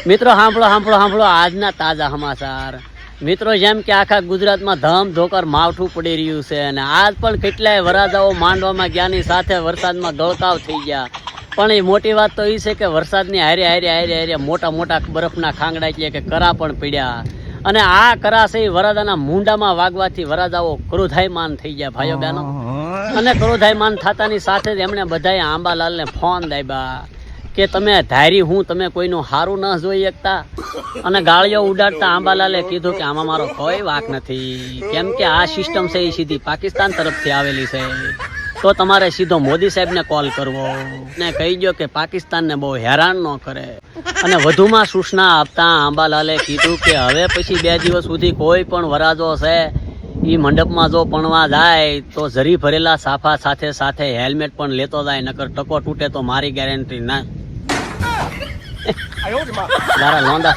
મિત્રો સાંભળો આજના તાજા સમાચાર. મિત્રો જેમ કે આખા ગુજરાતમાં ધમધોકર માવઠું પડી રહ્યું છે અને આજ પણ કેટલાય વરાજાઓ માંડવામાં ગયાની સાથે વરસાદમાં ગળકાવ થઈ ગયા. પણ એ મોટી વાત તો એ છે કે વરસાદની હારે મોટા બરફના ખાંગડા કે કરા પણ પડ્યા અને આ કરા છે વરાજાના મુંડામાં વાગવાથી વરાજાઓ ક્રોધાયમાન થઈ ગયા ભાઈઓ બહેનો. અને ક્રોધાયમાન થતાની સાથે જ એમણે બધાએ આંબાલાલને ફોન દાબ્યા કે તમે ધારી હું તમે કોઈનું સારું ન જોઈ શકતા. અને ગાળીઓ ઉડાડતા આંબાલાલે કીધું કે આમાં મારો કોઈ વાંક નથી, કેમ કે આ સિસ્ટમ છે એ સીધી પાકિસ્તાન તરફથી આવેલી છે. તો તમારે સીધો મોદી સાહેબને કોલ કરવો ને કહી દો કે પાકિસ્તાનને બહુ હેરાન ન કરે. અને વધુમાં સૂચના આપતા આંબાલાલે કીધું કે હવે પછી 2 દિવસ સુધી કોઈ પણ વરાજો છે એ મંડપમાં જો પણવા જાય તો જરી ભરેલા સાફા સાથે હેલ્મેટ પણ લેતો જાય, નકર ટકો તૂટે તો મારી ગેરંટી ના. લોંદા